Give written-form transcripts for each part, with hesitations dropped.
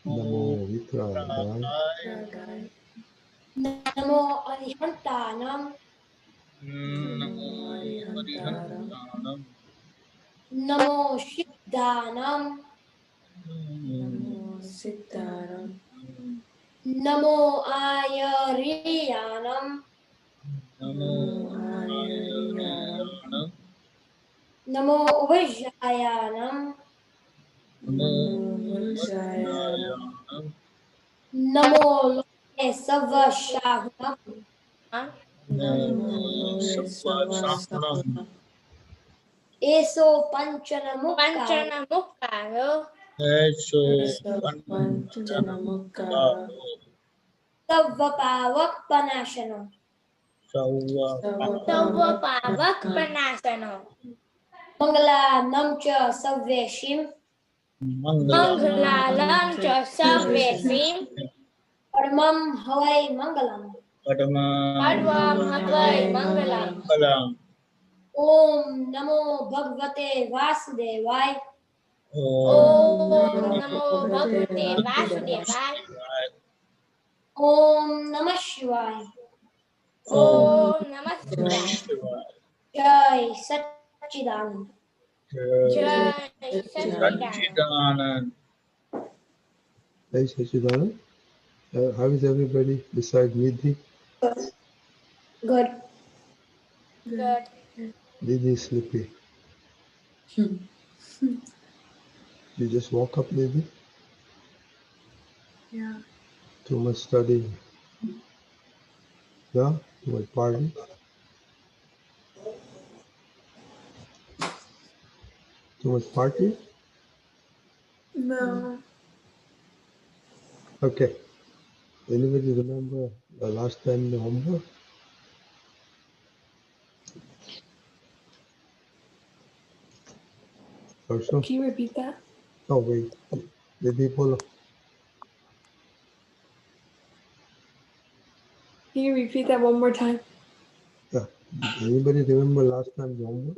Namo Vitraya. Namo Arihantanam. Namo Arihantanam. Namo Siddhanam. Namo Siddharam. Namo Ayariyanam. Namo Ayariyanam. Namo Vajrayanam. Namo Vajrayanam. Namo Loke Savashahunam. Namo Savashanam. Eso Panchanamukha. Eso Panchanamukha. Savvapavak Panashanam. Mangalanam cha Savveshim. Mangalam cha Savveshim. Paramam Havai Mangalam. Padmam Mangalam. Om Namo Bhagavate Vasudevai. Om Namo Bhagavate Vasudevaya. Om Namah Shivaya. Om Namah Shivaya. Jai Satchidanand. Jai Satchidanand. Hey, Sachidanand. How is everybody besides Nidhi? Good. Nidhi is sleepy. You just woke up, Nidhi? Yeah. Too much studying. Yeah? Too much party? Too much party? No. Okay. Anybody remember the last time the homework? Or so? Can you repeat that? Oh, wait. Nidhi, bolo. Can you repeat that one more time? Yeah. Anybody remember last time the homework?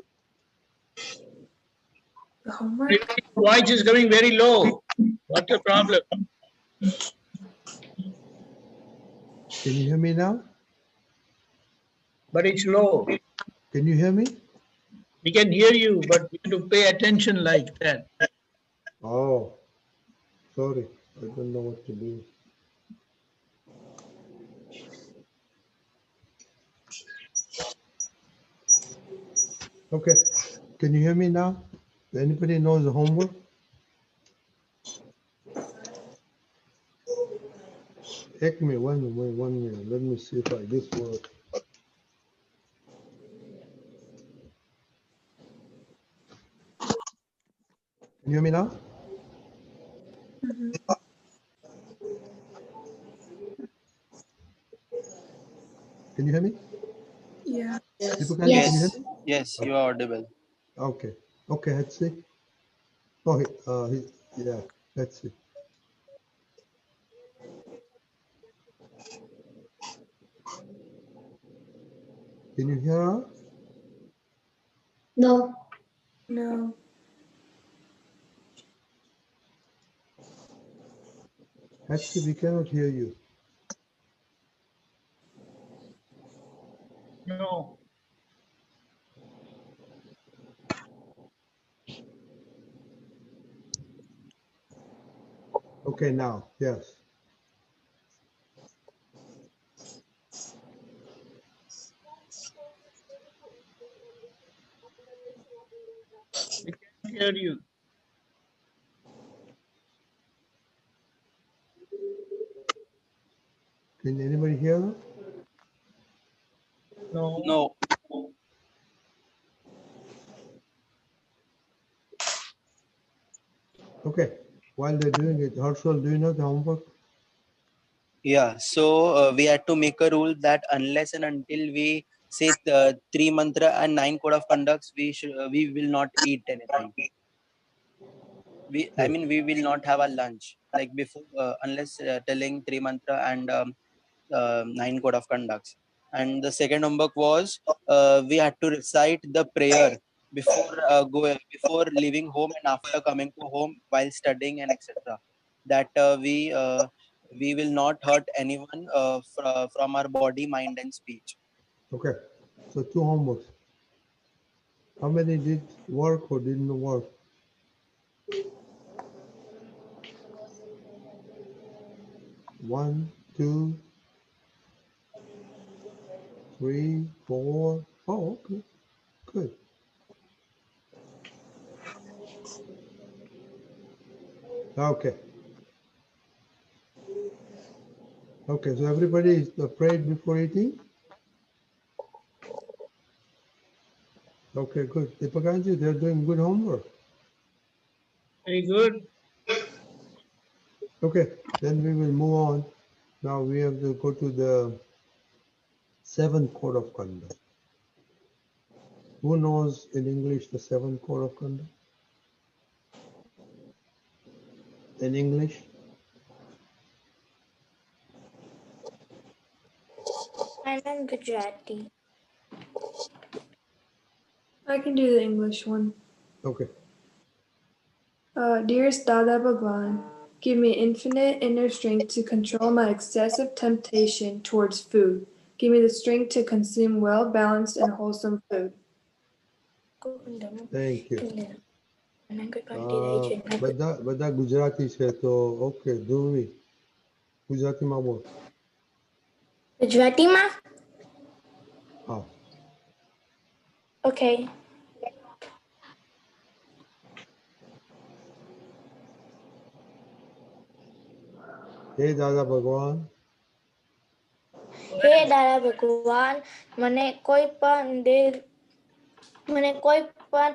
The homework? Voice is coming very low. What's the problem? Can you hear me now? But it's low. Can you hear me? We can hear you, but we have to pay attention like that. Oh, sorry. I don't know what to do. Okay. Can you hear me now? Anybody knows the homework? Take me one minute. Let me see if this works. Can you hear me now? Mm-hmm. Can you hear me? Yeah. Deepakanandji, Yes. can you hear me? Yes, you are audible. Okay. Okay, let's see. Oh, yeah, let's see. Can you hear her? No. No. Hatsi, we cannot hear you. No. Okay, now, yes. We can't hear you. Can anybody hear her? No. No. Okay. While they're doing it, Harshal, do you know the homework? Yeah. So we had to make a rule that unless and until we say 3 mantra and 9 code of conducts, we will not eat anything. I mean, we will not have a lunch like before unless telling 3 mantra and 9 code of conducts. And the second homework was we had to recite the prayer before leaving home and after coming to home while studying and etc. that we will not hurt anyone from our body, mind, and speech. Okay. So 2 homeworks. How many did work or didn't work? One, two, three, four. Oh, okay. Good. Okay. Okay, so everybody prayed before eating? Okay, good. Deepakanandji, they're doing good homework. Very good. Okay, then we will move on. Now we have to go to the 7th code of conduct. Who knows in English the 7th code of conduct? In English? I'm in Gujarati. I can do the English one. Okay. Dearest Dada Bhagwan, give me infinite inner strength to control my excessive temptation towards food. Give me the strength to consume well-balanced and wholesome food. Thank you. બધા ગુજરાતી છે તો okay Dhruvi ગુજરાતીમાં બોલ. ગુજરાતીમાં? હા. Okay. હે દાદા ભગવાન. હે દાદા ભગવાન, મને કોઈ પણ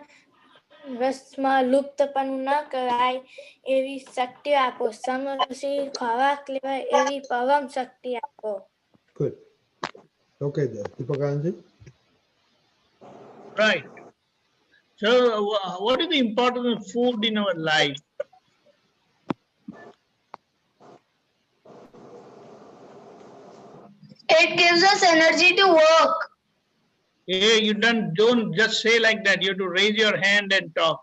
રસમાં લુપ્તપણું ન કરાય એવી શક્તિ આપો. સમયસર ખોરાક લેવાય એવી પરમ શક્તિ આપો. Good. Okay, Deepakanandji. Right. So, what is the importance of food in our life? It gives us energy to work. Hey, you don't just say like that. You have to raise your hand and talk.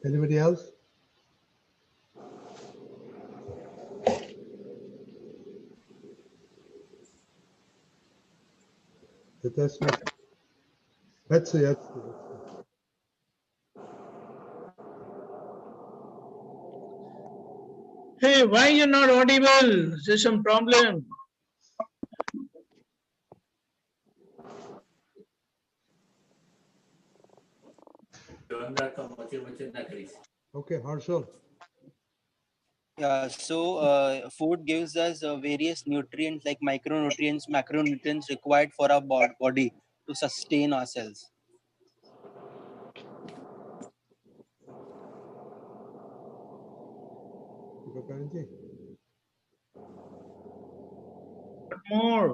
Anybody else? That's me. That's it. Hey, why you're not audible? Is there some problem? Okay, Harshal. Yeah, so food gives us various nutrients like micronutrients, macronutrients required for our body to sustain ourselves. Deepakanandji. What more?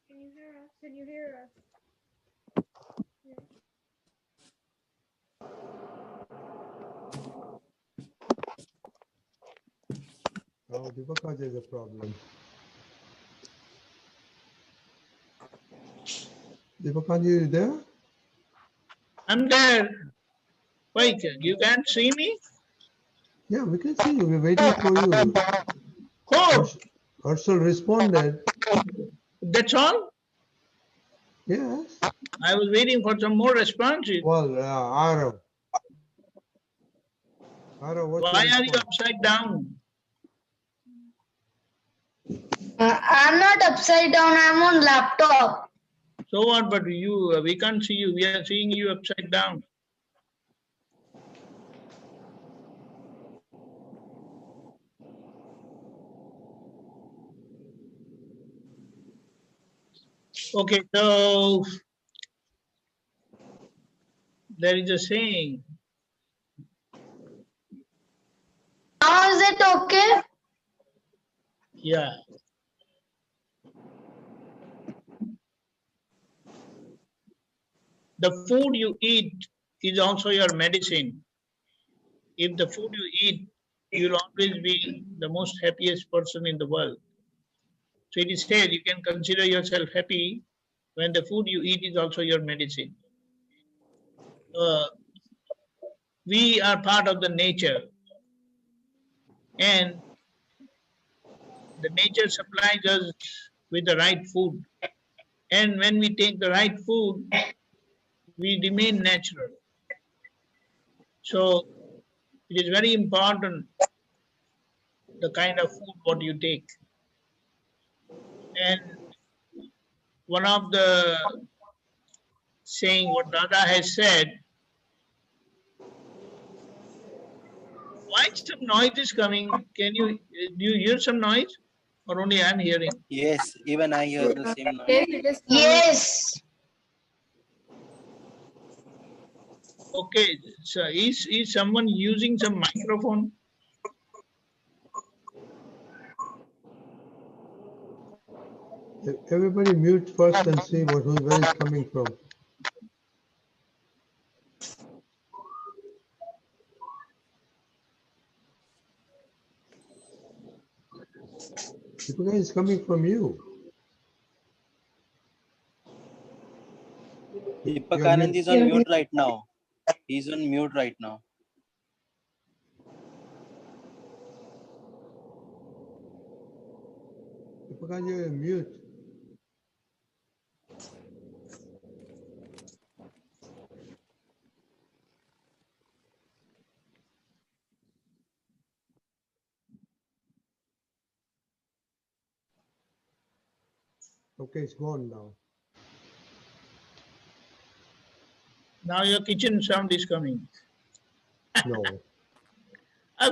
Can you hear us? Can you hear us? Oh, Deepakanandji is a problem. Deepakanandji, you there? I'm there. Wait, you can't see me? Yeah, we can see you. We're waiting for you. Oh, Harshal responded. that's all? Yes. I was waiting for some more responses. Well, Arav. Arav, what's Why your are you response? upside down? I'm not upside down. I'm on laptop. So what? But we can't see you. We are seeing you upside down. Okay, so there is a saying. Now is it okay? Yeah. The food you eat is also your medicine. If the food you eat, you'll always be the most happiest person in the world. So it is said you can consider yourself happy when the food you eat is also your medicine. We are part of the nature, and the nature supplies us with the right food. And when we take the right food, we remain natural. So it is very important the kind of food what you take. And one of the saying what Dada has said, why some noise is coming? Do you hear some noise, or only I'm hearing? Yes, even I hear the same noise. Yes, it is coming. Yes. Okay, so is someone using some microphone? Everybody mute first and see where it's coming from. Deepaka is coming from you. Deepakanandji is on mute right now. He's on mute right now. Deepaka, you're mute. Okay, it's gone now. Now your kitchen sound is coming. No.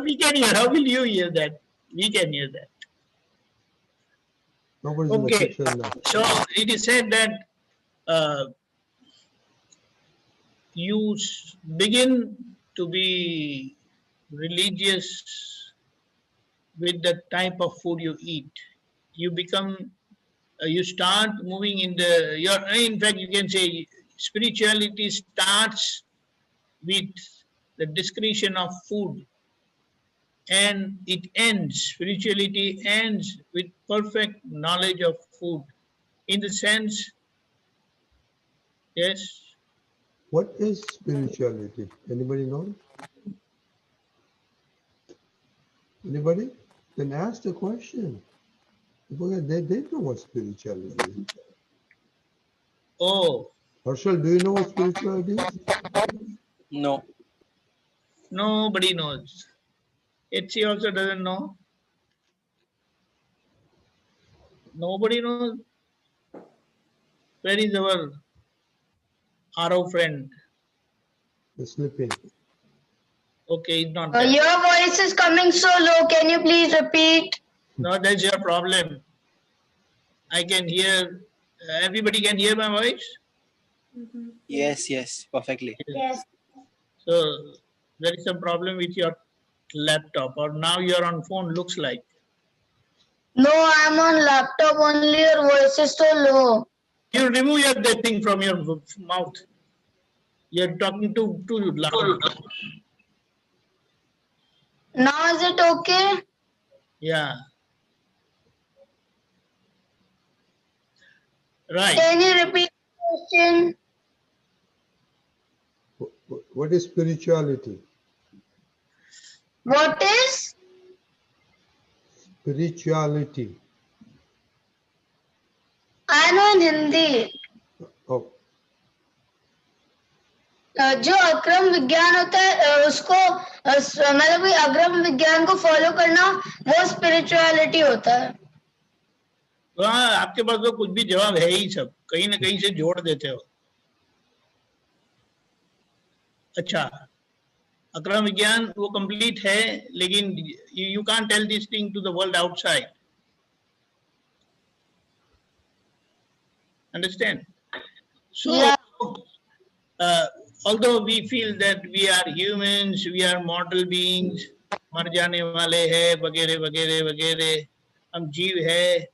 We can hear. How will you hear that? We can hear that. Nobody's in the Okay. kitchen now. So it is said that you begin to be religious with the type of food you eat. You become, you start moving in in fact, you can say spirituality starts with the discretion of food, and it ends, spirituality ends with perfect knowledge of food. In the sense, yes, What is spirituality? Anybody know? Anybody? Then ask the question. They know what spirituality is. oh, Harshal, do you know what spirituality is? No. nobody knows. Etsy also doesn't know. Nobody knows. Where is our RO friend? The sleeping. Okay, he's not there. Your voice is coming so low. Can you please repeat? No, that's your problem. I can hear, everybody can hear my voice? Yes, yes, perfectly. Yes. So there is some problem with your laptop, or now you're on phone, looks like. No, I'm on laptop only. Your voice is so low. You remove that thing from your mouth. You're talking too loud. Now is it okay? Yeah. Right. Can you repeat the question? What is spirituality? What is? Spirituality. I know in Hindi. Oh, जो अक्रम विज्ञान होता है उसको मतलब कि अग्रम विज्ञान को follow करना वो स्पिरिचुअलिटी होता है. तो हाँ, आपके पास तो कुछ भी जवाब है ही, सब कहीं ना कहीं से जोड़ देते हो. अच्छा, अक्रम विज्ञान वो कंप्लीट है, लेकिन you can't tell this thing to the world outside. Understand? So, Yeah. although we feel that we are humans, we are mortal beings, मर जाने वाले हैं, वगैरह वगैरह वगैरह, हम जीव है,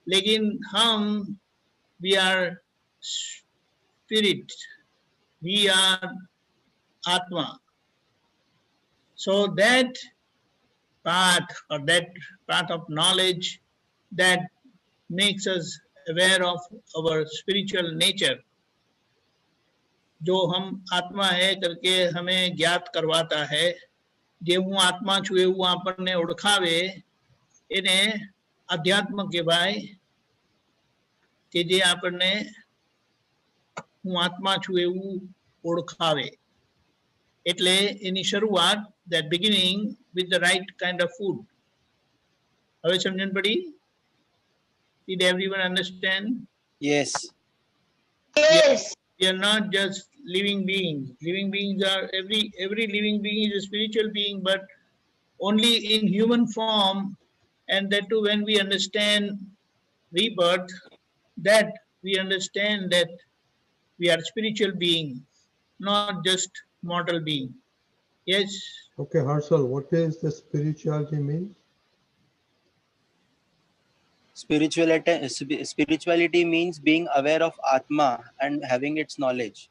लेकिन हम we are spirit, we are Atma. So that path or that path of knowledge that makes us aware of our spiritual nature, जो हम आत्मा है करके हमें ज्ञात करवाता है, जे हूँ आत्मा छुए हूँ आपने ओळखावे એને અધ્યાત્મ કહેવાય કે જે આપણને હું આત્મા છું એવું ઓળખાવે. એટલે એની શરૂઆત, that beginning with the right kind of food. હવે સમજણ પડી? Did everyone understand? Yes. Yes. We are not just living beings. Living beings are, every living being is a spiritual being, but only in human form, and that too when we understand rebirth, that we understand that we are spiritual beings, not just mortal beings. Yes? Okay, Harshal, what is the spirituality mean? Spirituality means being aware of Atma and having its knowledge.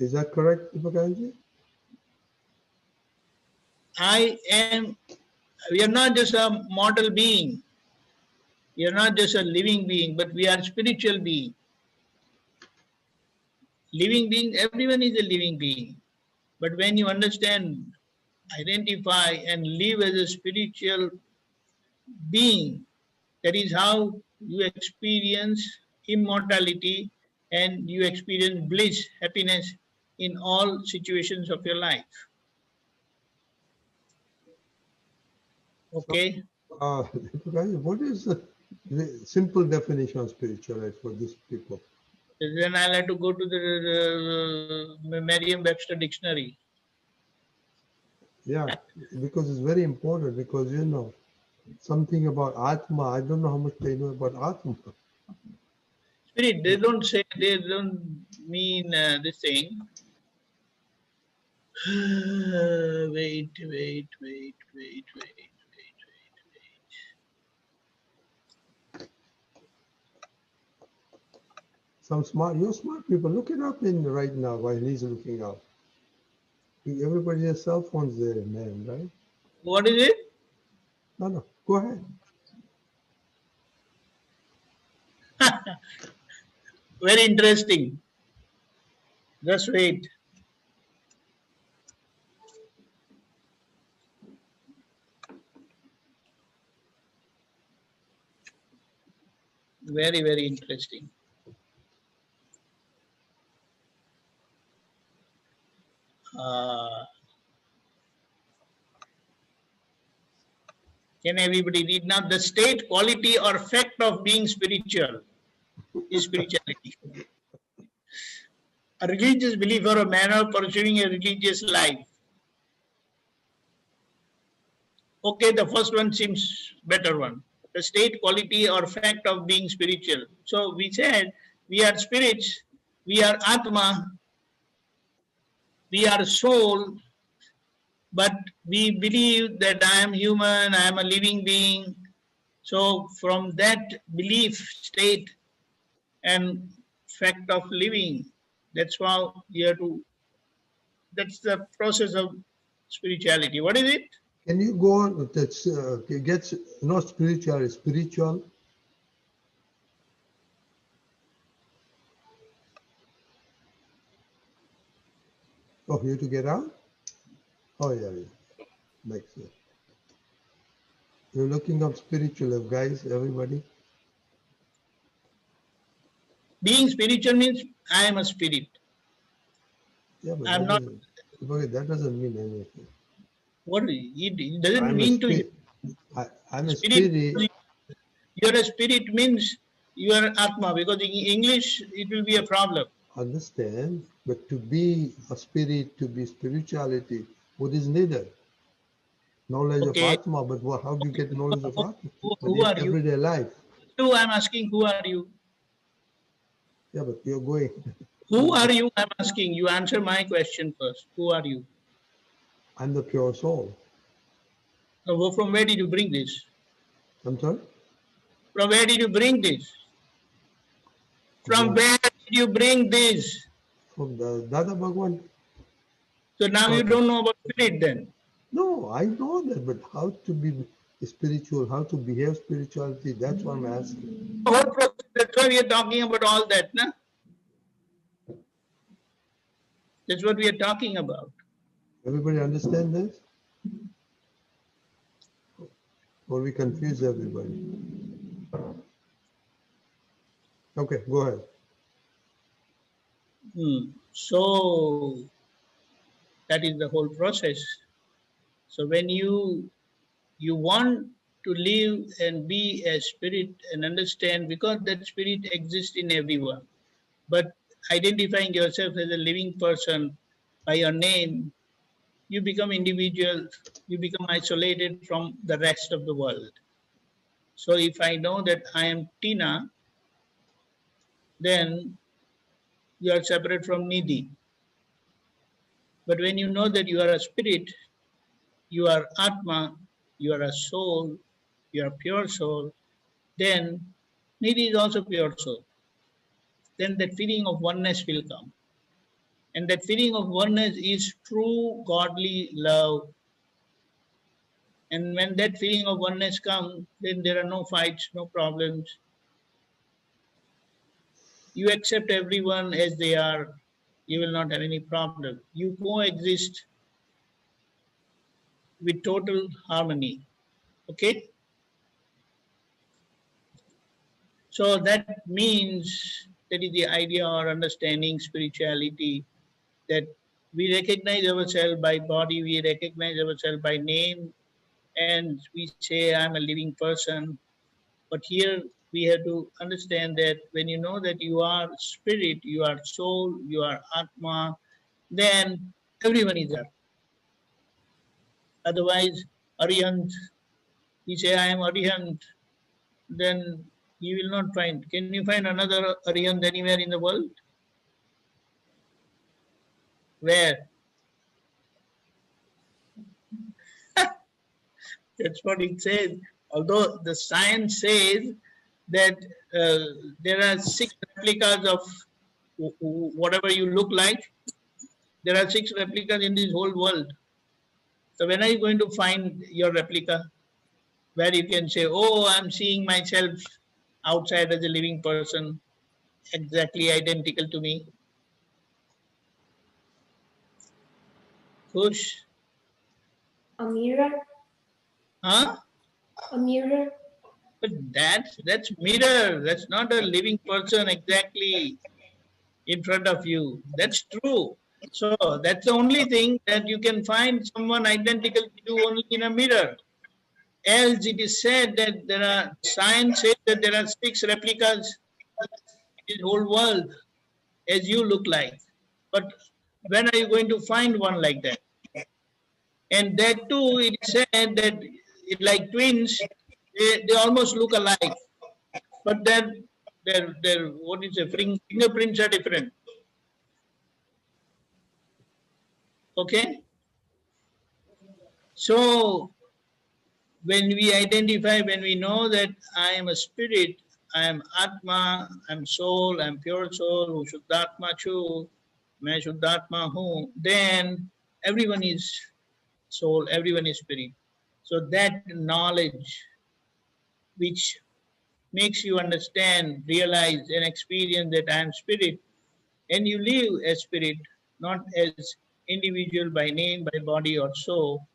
Is that correct, Deepakanandji? We are not just a mortal being. We are not just a living being, but we are spiritual being. Living being, everyone is a living being. But when you understand, identify and live as a spiritual being, that is how you experience immortality and you experience bliss, happiness in all situations of your life. Okay? What is the simple definition of spirituality for these people? Then I'll have to go to the Merriam-Webster dictionary. Yeah, because it's very important, because you know something about Atma. I don't know how much they know about Atma. Spirit, they don't mean this thing. Wait. You're smart people. Look it up in right now while he's looking up. Everybody has cell phones there, man, right? What is it? No, go ahead. Very interesting. Just wait. Very, very interesting. Can everybody read now? The state, quality, or fact of being spiritual is spirituality. A religious belief or a manner of pursuing a religious life. Okay, the first one seems better one. The state, quality, or fact of being spiritual. So we said we are spirits, we are Atma, we are soul, but we believe that I am human, I am a living being. So from that belief state and fact of living, that's how you have to, that's the process of spirituality. What is it? Can you go on? That's gets not spiritual, it's spiritual. Oh, you have to get out? Oh, yeah. Makes sense. You're looking up spiritual, guys, everybody. Being spiritual means I am a spirit. Yeah, but I'm not. That doesn't mean anything. What it doesn't mean to you. I'm a spirit. You're a spirit means you are Atma, because in English it will be a problem. Understand, but to be a spirit, to be spirituality, what is neither? Knowledge of Atma, but how do you get knowledge of Atma? Who are you? Everyday life. So I'm asking, who are you? Yeah, but you're going. Who are you? I'm asking. You answer my question first. Who are you? I'm the pure soul. So from where did you bring this? I'm sorry? From where did you bring this? From where did you bring this? from the Dada Bhagwan. So now you don't know about spirit then. No, I know that, but how to be spiritual, how to behave spirituality, that's what I'm asking. The whole process, that's why we are talking about all that, na? That's what we are talking about. Everybody understand this? Or we confuse everybody? Okay, go ahead. So that is the whole process. So when you want to live and be a spirit and understand, because that spirit exists in everyone, but identifying yourself as a living person by your name, you become individual, you become isolated from the rest of the world. So if I know that I am Tina, then you are separate from Nidhi. But when you know that you are a spirit, you are Atma, you are a soul, you are pure soul, then Nidhi is also pure soul. Then that feeling of oneness will come. And that feeling of oneness is true godly love. And when that feeling of oneness comes, then there are no fights, no problems. You accept everyone as they are, you will not have any problem. You coexist with total harmony. Okay? So that means that is the idea or understanding spirituality, that we recognize ourselves by body, we recognize ourselves by name, and we say, I'm a living person. But here we have to understand that when you know that you are spirit, you are soul, you are Atma, then everyone is there. Otherwise, Arihant, we say, I am Arihant, then you will not find. Can you find another Arihant anywhere in the world? Where? That's what it says. Although the science says that there are 6 replicas of whatever you look like, there are 6 replicas in this whole world. So when are you going to find your replica where you can say, oh, I'm seeing myself outside as a living person, exactly identical to me? Kush? A mirror? Huh? A mirror? But that's mirror. That's not a living person exactly in front of you. That's true. So that's the only thing that you can find someone identical to you only in a mirror. Else it is said that there are, science says that there are 6 replicas in the whole world as you look like. But when are you going to find one like that? And that too, it is said that it like twins, they almost look alike. But then their what is it, fingerprints are different. Okay? So when we identify, when we know that I am a spirit, I am Atma, I am soul, I am pure soul, who Shuddhatma Chu, मैं Shuddhatma हूँ, then everyone is soul, everyone is spirit. So that knowledge which makes you understand, realize and experience that I am spirit, and you live as spirit, not as individual by name, by body or soul,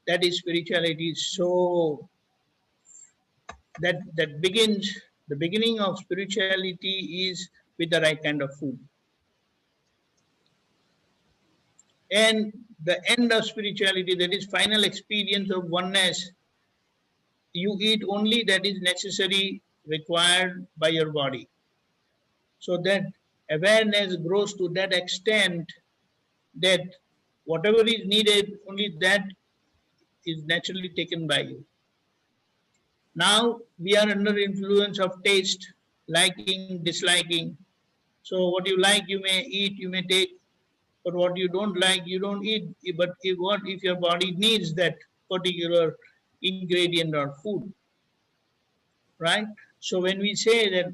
that is spirituality. So that begins, the beginning of spirituality is with the right kind of food. And the end of spirituality, that is final experience of oneness, you eat only that is necessary, required by your body. So that awareness grows to that extent that whatever is needed, only that is naturally taken by you. Now we are under influence of taste, liking, disliking. So what you like, you may eat, you may take, but what you don't like, you don't eat. But if your body needs that particular ingredient or food, right? So when we say that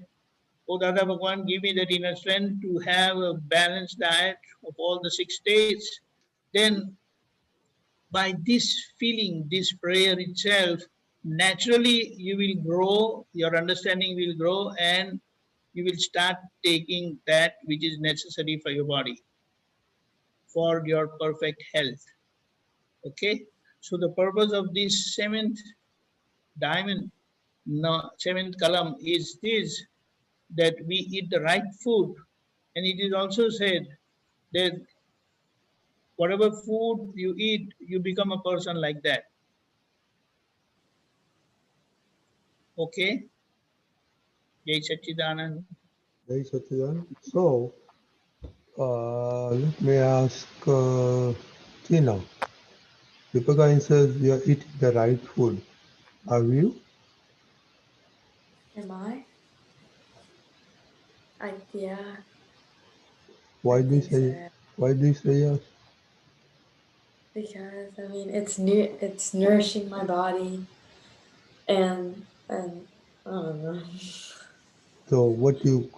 Oh Dada Bhagwan, give me that inner strength to have a balanced diet of all the 6 days. Then by this feeling, this prayer itself, naturally you will grow, your understanding will grow, and you will start taking that which is necessary for your body, for your perfect health. Okay? So the purpose of this 7th diamond, no, 7th column is this, that we eat the right food. And it is also said that whatever food you eat, you become a person like that. Okay? Jai Sachidanand. Jai Satchidanand. So, let me ask Tina. Deepaka says you are eating the right food. Are you? Am I? Yeah. Why I do you think say? so. Why do you say yes? Because I mean, it's nourishing my body, and I don't know. So what you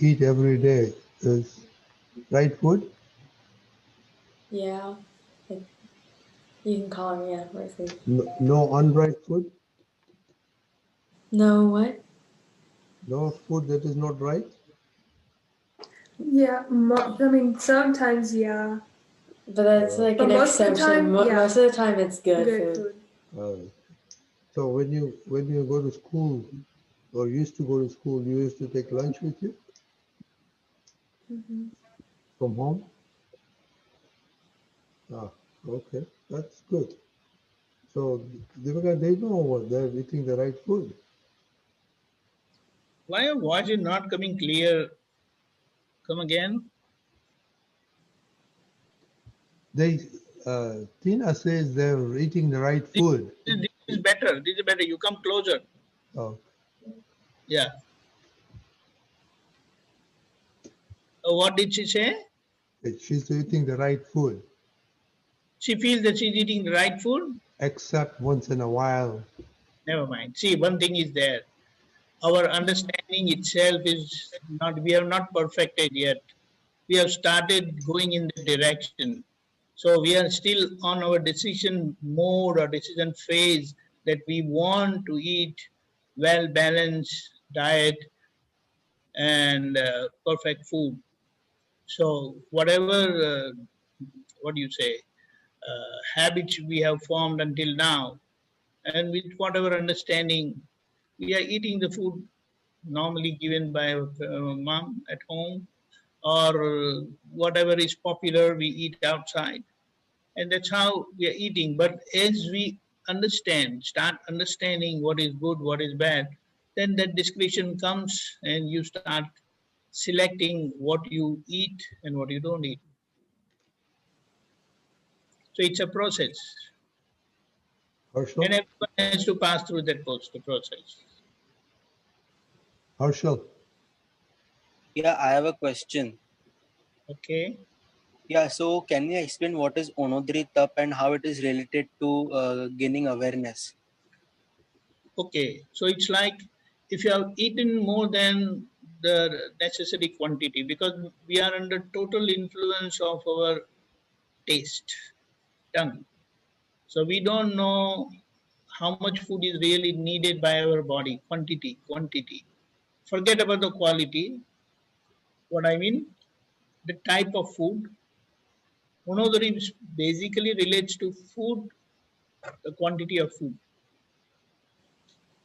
eat every day is right food? Yeah, like, you can call me right food. No unright food? No, what? No food that is not right? Yeah, I mean sometimes yeah. But that's like an most exception. Most of the time it's good food. So when you go to school or used to go to school, you used to take lunch with you from home? Ah, okay, that's good. So Deepaka, they know what they're eating the right food. Why your voice is not coming clear? Come again. They Tina says they're eating the right food. This is better. This is better. You come closer. Oh, Yeah. What did she say? she's eating the right food, She feels that she's eating the right food. except once in a while. Never mind. See, one thing is there. Our understanding itself is not, we have not perfected yet. We have started going in the direction. So we are still on our decision mode or decision phase that we want to eat well balanced diet and perfect food. So whatever, what do you say, habits we have formed until now, and with whatever understanding, we are eating the food normally given by our mom at home, or whatever is popular we eat outside, and that's how we are eating. But as we start understanding what is good, what is bad, then that discretion comes and you start selecting what you eat and what you don't eat. So it's a process, Harshal? and everyone has to pass through that process. Harshal? Yeah, I have a question. Okay. Yeah, so can you explain what is Onodri Tap and how it is related to gaining awareness? Okay, so it's like if you have eaten more than the necessary quantity, because we are under total influence of our taste, tongue. So we don't know how much food is really needed by our body, quantity. Forget about the quality. What I mean, the type of food. Monodari basically relates to food, the quantity of food.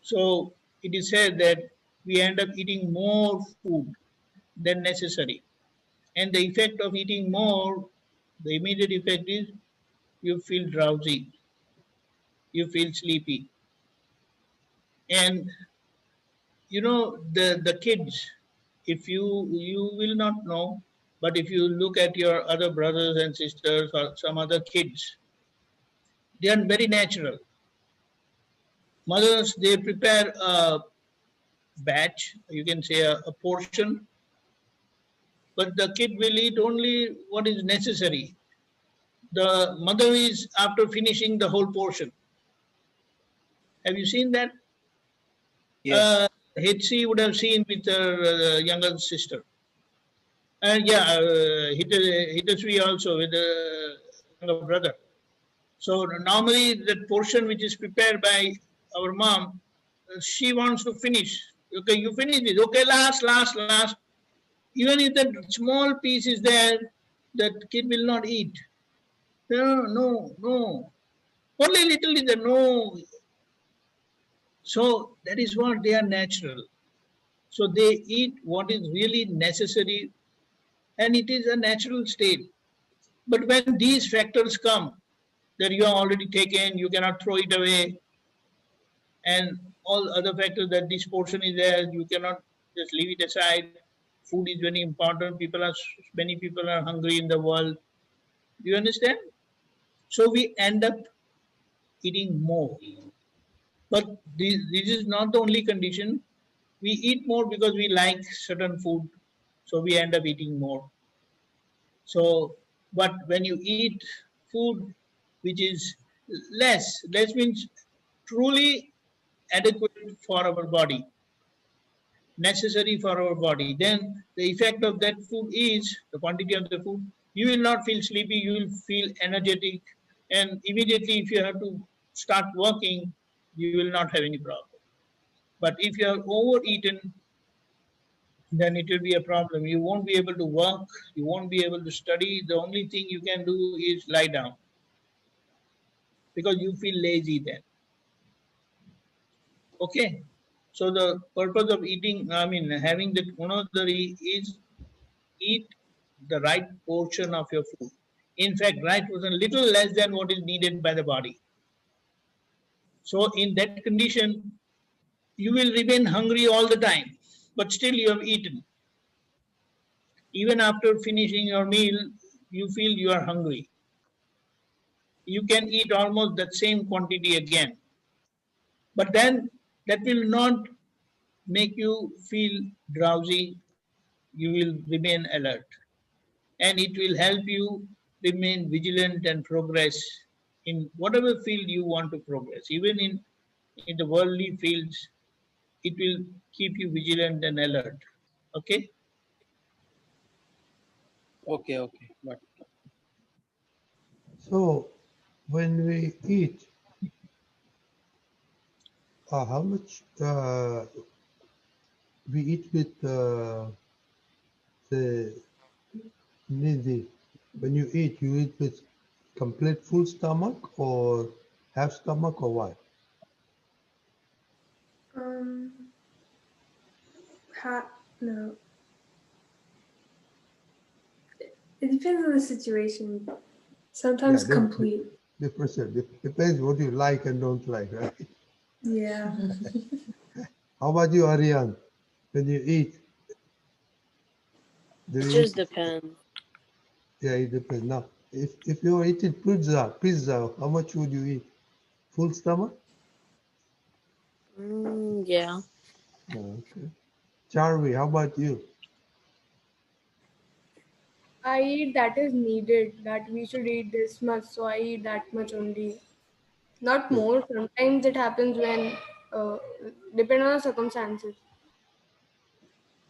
So it is said that we end up eating more food than necessary. And the effect of eating more, the immediate effect is you feel drowsy, you feel sleepy. And you know the kids, if you will not know, but if you look at your other brothers and sisters or some other kids, they are very natural. Mothers, they prepare a batch, you can say a portion, but the kid will eat only what is necessary. The mother is after finishing the whole portion. Have you seen that? Yes. Hitsi would have seen with her younger sister. And yeah, Hitasvi also with the younger brother. So normally that portion which is prepared by our mom, she wants to finish. Okay, you finish this. Okay, last. Even if that small piece is there, that kid will not eat. No. Only little is there. No. So that is what they are natural. So they eat what is really necessary, and it is a natural state. But when these factors come, that you are already taken, you cannot throw it away, and all other factors that this portion is there, you cannot just leave it aside. Food is very important. Many people are hungry in the world. Do you understand? So we end up eating more. But this is not the only condition. We eat more because we like certain food, so we end up eating more. So, but when you eat food which is less means truly adequate for our body, necessary for our body, then the effect of that food is the quantity of the food. You will not feel sleepy, you will feel energetic, and immediately if you have to start working, you will not have any problem. But if you have overeaten, then it will be a problem. You won't be able to work, you won't be able to study. The only thing you can do is lie down because you feel lazy then. Okay. So the purpose of eating, having the gunodari is eat the right portion of your food. In fact, right portion, little less than what is needed by the body. So in that condition, you will remain hungry all the time, but still you have eaten. Even after finishing your meal, you feel you are hungry. You can eat almost that same quantity again. But then that will not make you feel drowsy. You will remain alert. And it will help you remain vigilant and progress in whatever field you want to progress. Even in the worldly fields, it will keep you vigilant and alert. Okay? Okay. But So when we eat, how much we eat with the Nidhi? When you eat with complete full stomach or half stomach or what? No. It depends on the situation. Sometimes complete. Depends what you like and don't like, right? Yeah. How about you, Aryan? When you eat, do It you just eat? depends. Yeah, it depends. Now, if you're eating pizza, how much would you eat? Full stomach? Yeah. Oh, okay. Charvi, how about you? I eat that is needed, that we should eat this much, so I eat that much only. Not Okay. more. Sometimes it happens when, depend on the circumstances.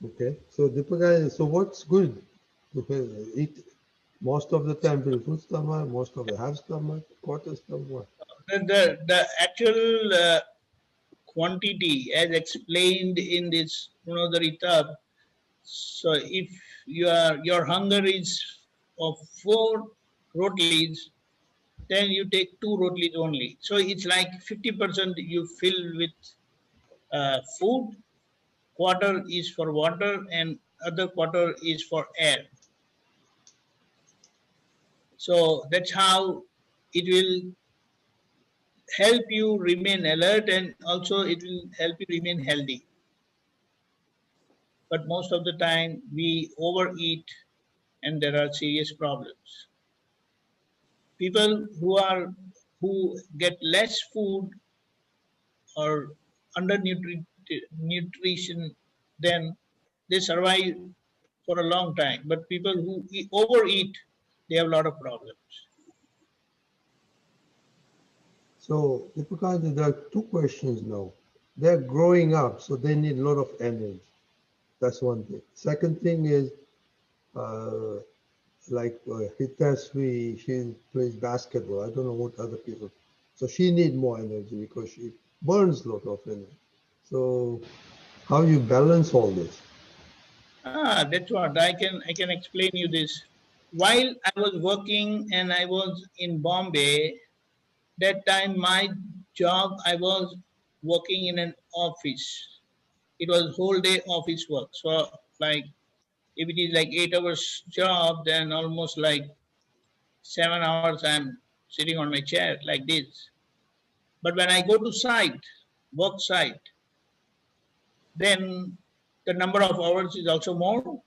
Okay. So Deepika, so what's good? To eat most of the time to full stomach, most of the half stomach, quarter stomach. What? The actual quantity as explained in this Gunodari Tab. So if your hunger is of 4 rotlis, then you take 2 rotlis only. So it's like 50% you fill with food, quarter is for water, and other quarter is for air. So that's how it will help you remain alert, and also it will help you remain healthy. But most of the time we overeat and there are serious problems. People who get less food or under nutrition, then they survive for a long time. But people who overeat, they have a lot of problems. So Deepika, there are two questions now. they're growing up, so they need a lot of energy. That's one thing. Second thing is, like Hitasvi, she plays basketball. I don't know what other people. So she needs more energy because she burns a lot of energy. So how you balance all this? That's what I can explain you this. While I was working and I was in Bombay, that time my job I was working in an office. It was whole day office work. So like if it is like 8 hours job, then almost like 7 hours I'm sitting on my chair like this. But when I go to site, work site, then the number of hours is also more.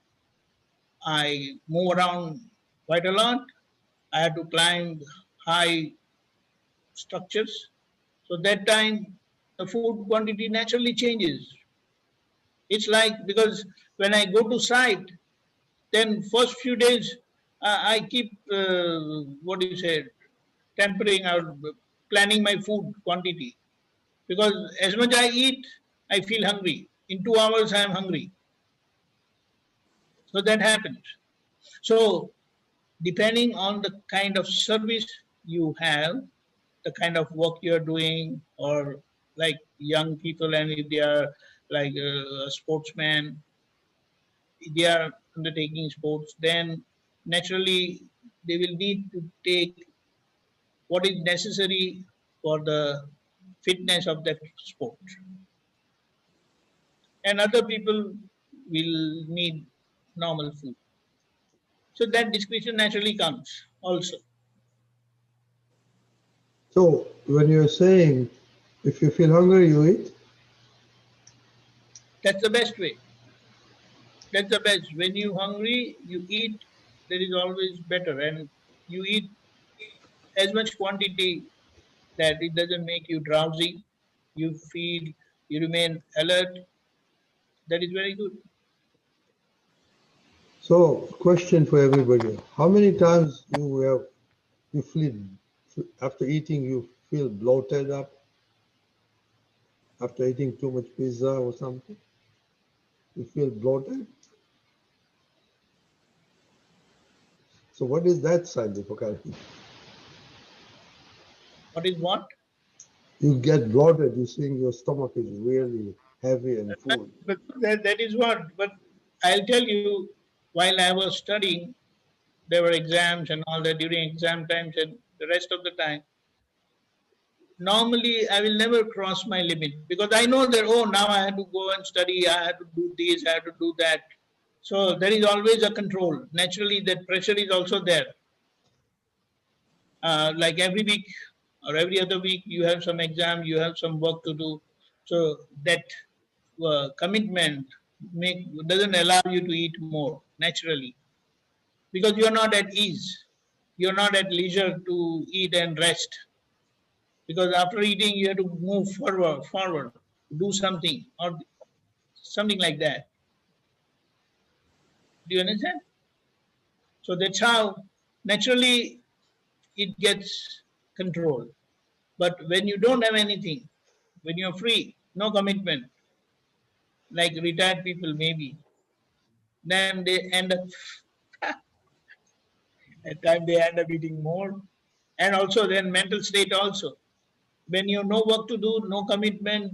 I move around quite a lot. I had to climb high structures. So that time the food quantity naturally changes. It's like because when I go to site, then first few days I keep what do you say, tempering or planning my food quantity because as much I eat, I feel hungry. In 2 hours, I am hungry. So that happens. So depending on the kind of service you have, the kind of work you're doing, or like young people, and if they are like a sportsman, they are undertaking sports, then naturally they will need to take what is necessary for the fitness of that sport. And other people will need normal food. So that discretion naturally comes also. So when you're saying if you feel hungry, you eat. That's the best way. That's the best. When you're hungry, you eat. That is always better, and you eat as much quantity that it doesn't make you drowsy. You feel you remain alert. That is very good. So question for everybody: how many times you feel after eating you feel bloated up after eating too much pizza or something? You feel bloated. So what is that scientifically? What is what? You get bloated. You think your stomach is really heavy and full. But that is what. But I'll tell you, while I was studying, there were exams and all that during exam times and the rest of the time. Normally, I will never cross my limit because I know that, oh, now I have to go and study, I have to do this, I have to do that. So there is always a control. Naturally, that pressure is also there. Like every week or every other week, you have some exam, you have some work to do. So that commitment doesn't allow you to eat more naturally because you're not at ease. You're not at leisure to eat and rest because after eating you have to move forward, do something or something like that. Do you understand? So that's how naturally it gets controlled. But when you don't have anything, when you're free, no commitment, like retired people maybe, then they end up at time they end up eating more. And also then mental state also. When you have no work to do, no commitment,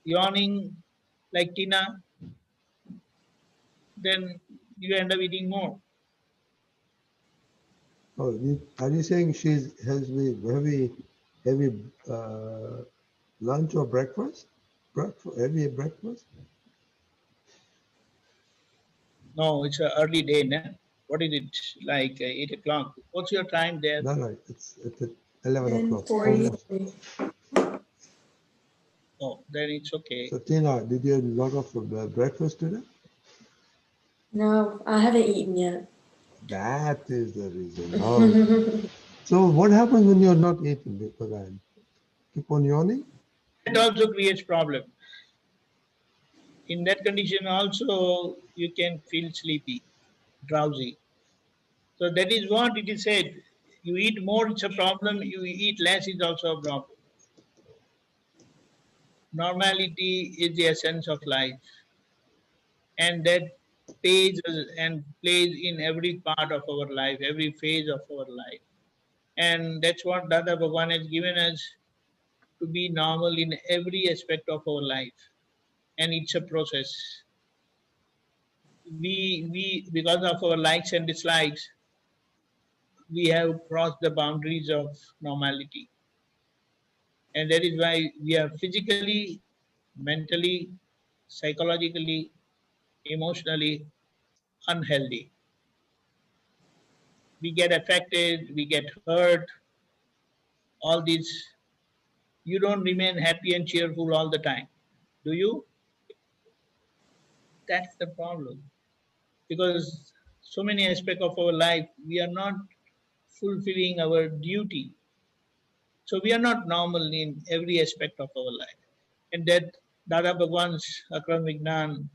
yawning like Tina, then you end up eating more. Oh, are you saying has heavy lunch or breakfast? Heavy breakfast? No, it's an early day, nah? What is it? Like 8 o'clock. What's your time there? No, it's at 11 o'clock. 10:43. Oh, then it's okay. So Tina, did you have a lot of breakfast today? No, I haven't eaten yet. That is the reason. Oh. So what happens when you're not eating? Because I keep on yawning? That also creates problem. In that condition also you can feel sleepy, drowsy. So that is what it is said. You eat more, it's a problem. You eat less is also a problem. normality is the essence of life, and that plays and plays in every part of our life, every phase of our life. And that's what Dada Bhagwan has given us, to be normal in every aspect of our life. And it's a process. We because of our likes and dislikes, we have crossed the boundaries of normality. And that is why we are physically, mentally, psychologically, emotionally unhealthy. We get affected, we get hurt, all these. You don't remain happy and cheerful all the time, do you? That's the problem. Because so many aspects of our life, we are not fulfilling our duty. So we are not normal in every aspect of our life. And that Dada Bhagwan's Akram Vignan,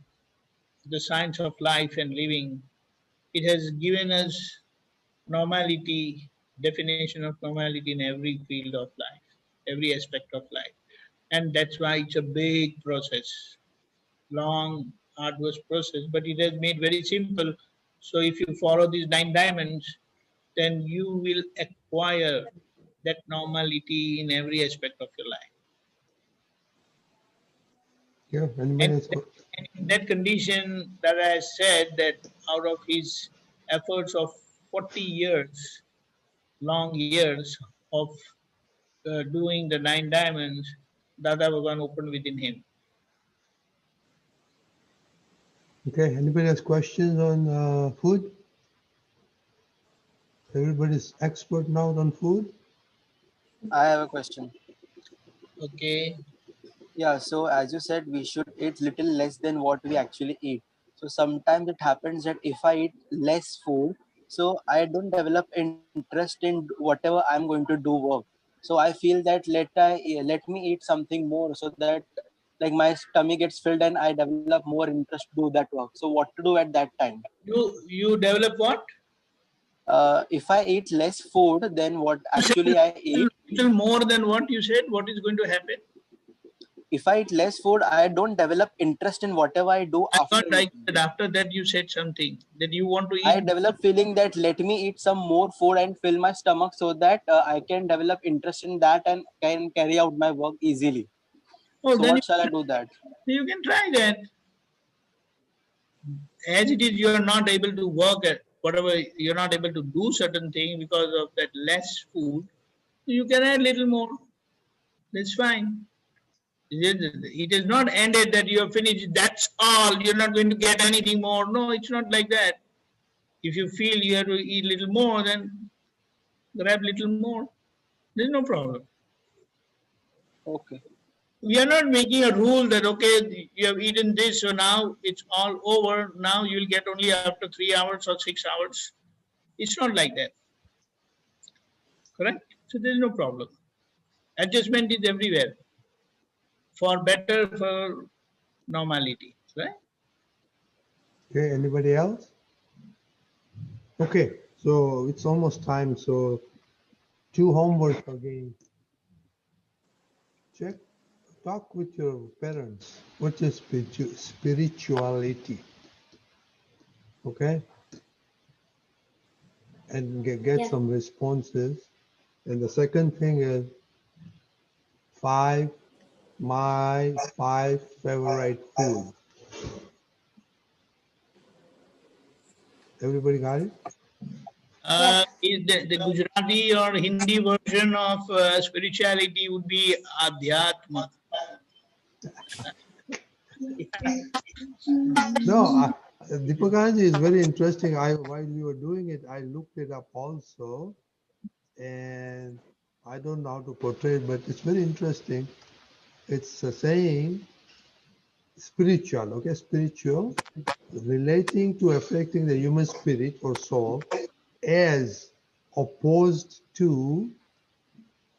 the science of life and living, it has given us normality, definition of normality in every field of life, every aspect of life. And that's why it's a big process, long, arduous process, but it has made very simple. So if you follow these 9 diamonds, then you will acquire that normality in every aspect of your life. Yeah, And anybody else? in that condition that I said, that out of his efforts of 40 years, long years of doing the 9 diamonds, Dada Bhagwan opened within him. Okay, anybody has questions on food? Everybody's expert now on food? I have a question. Okay. Yeah, so as you said, we should eat little less than what we actually eat. So sometimes it happens that if I eat less food, so I don't develop interest in whatever I'm going to do work. So I feel that let me eat something more so that like my tummy gets filled and I develop more interest to do that work. So what to do at that time? You develop what? If I eat less food than what You said actually I eat, little more than what you said. What is going to happen? if I eat less food, I don't develop interest in whatever I do I after got like eating. that. After that, you said something that you want to I eat. develop feeling that let me eat some more food and fill my stomach so that I can develop interest in that and can carry out my work easily. Oh, So then what shall I do that? you can try that. As it is, you are not able to work at whatever, you're not able to do certain thing because of that less food. You can add little more. That's fine. It is not ended that you have finished. That's all. You're not going to get anything more. No, it's not like that. If you feel you have to eat little more, then grab little more. There's no problem. Okay. We are not making a rule that okay, you have eaten this, so now it's all over. Now you'll get only after 3 hours or 6 hours. It's not like that. Correct? So there's no problem. Adjustment is everywhere. For better, for normality. Right? Okay, anybody else? Okay, so it's almost time. So 2 homework again. Check, talk with your parents. What is spirituality? Okay, and get some responses. And the second thing is my 5 favorite food. Everybody got it? Is the Gujarati or Hindi version of spirituality would be Adhyatma. No, Deepakanandji is very interesting. While we were doing it, I looked it up also, and I don't know how to portray it, but it's very interesting. It's saying spiritual, okay, spiritual, relating to affecting the human spirit or soul as opposed to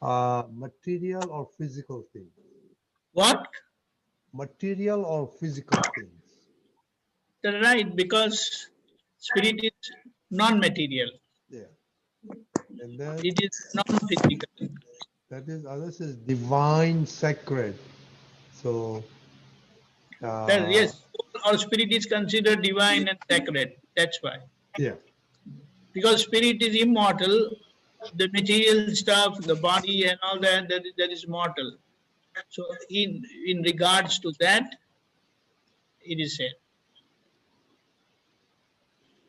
material or physical things. What? Material or physical things. That's right, because spirit is non-material. Yeah. And then It is non-physical. that is others is divine sacred. So, Yes, our spirit is considered divine and sacred. That's why. yeah, Because spirit is immortal, the material stuff, the body and all that is mortal. So in regards to that, it is said.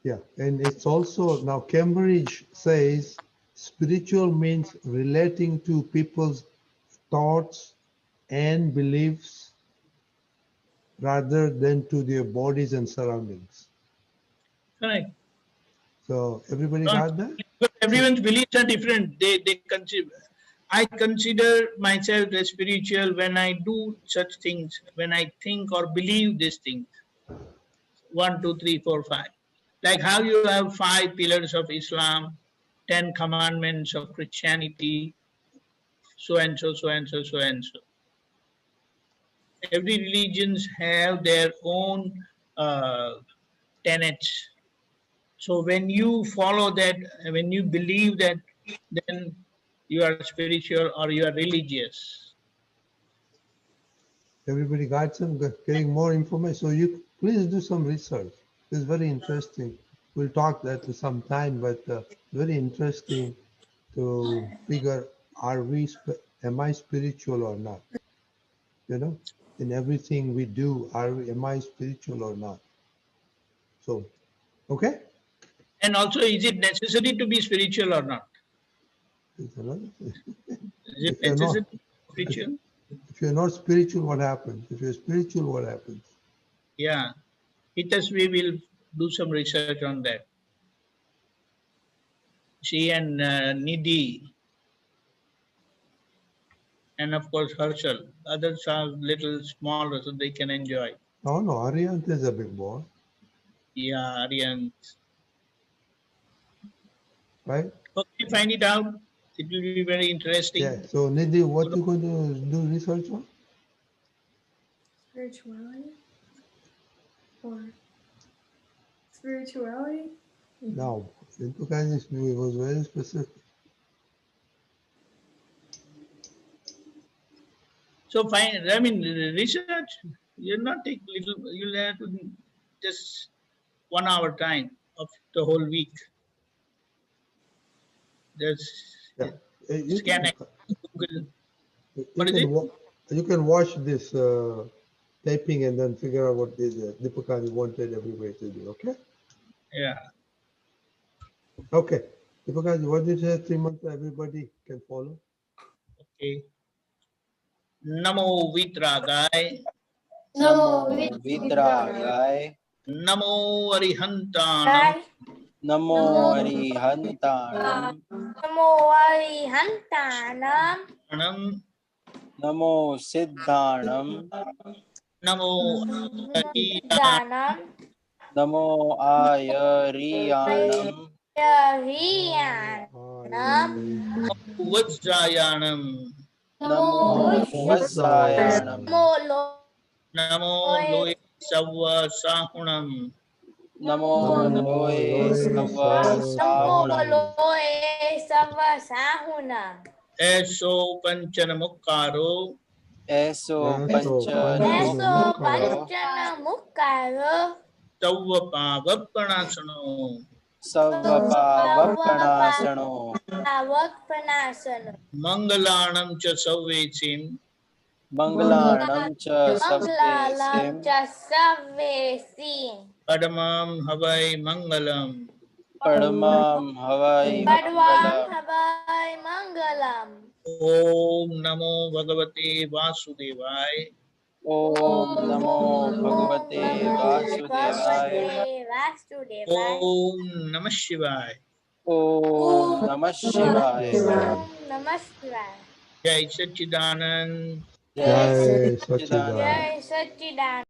yeah. And it's also, now Cambridge says spiritual means relating to people's thoughts and beliefs rather than to their bodies and surroundings. Correct. So everybody got that? But everyone's beliefs are different. They consider. I consider myself as spiritual when I do such things, when I think or believe these things. 1, 2, 3, 4, 5. Like how you have 5 pillars of Islam, 10 commandments of Christianity, so and so, so and so, so and so. Every religions have their own tenets. So when you follow that, when you believe that, then you are spiritual or you are religious. Everybody got some getting more information. So you please do some research. It's very interesting. We'll talk that to some time, but very interesting to figure am I spiritual or not? You know, in everything we do, am I spiritual or not? So, okay. And also, is it necessary to be spiritual or not? It's another thing. Is it If you're not, necessary to be spiritual? if you're not spiritual, what happens? If you're spiritual, what happens? Yeah. Hitas, we will do some research on that. She and Nidhi, and of course Harshal. Others are little smaller, so they can enjoy. Oh no, Ariant is a big boy, Yeah, Aryan. right? Okay, find it out. It will be very interesting. Yeah. So Nidhi, what you going to do research on? Spirituality? Or spirituality? Now, Deepakanandji was very specific. So fine. I mean, research. You'll not take little. You'll have to just 1 hour time of the whole week. Just Yeah. You scan can, it. Google. you can watch this taping and then figure out what Deepakanandji wanted everybody to do. Okay. Yeah. Okay. Deepakanandji, what did you say? 3 months everybody can follow. Okay. Namo Vitragai. Namo Vidragay. Namo Arihantanam. Namo Arihantanam. Namo Arihantanam. Anam. Namo Siddhanam. Namo Danam. Namo Ayariyanam. Yariyanam. Vajrayanam. Namo Vajrayanam. Namo Loe Savva Sahunam. Namo Loe Sava Sahunam. Sava Sahunam. Eso Panchanamukaro. Eso Panchana Mukaro. Savva Pavappanasano. Savvapanasano. Mangalanam cha Savvesim. Mangalanam cha Savvesim. Padamam Havai Mangalam. Padmam Havai Mangalam. Om Namo Bhagavate Vasudevaya. Om Namo Bhagavate Vasudevaya. Om Namah Shivaya. Om Namah Shivaya. Namaskar. Jai Satchidanand. Jai Satchidanand. Satchidanand. Jai Satchidanand.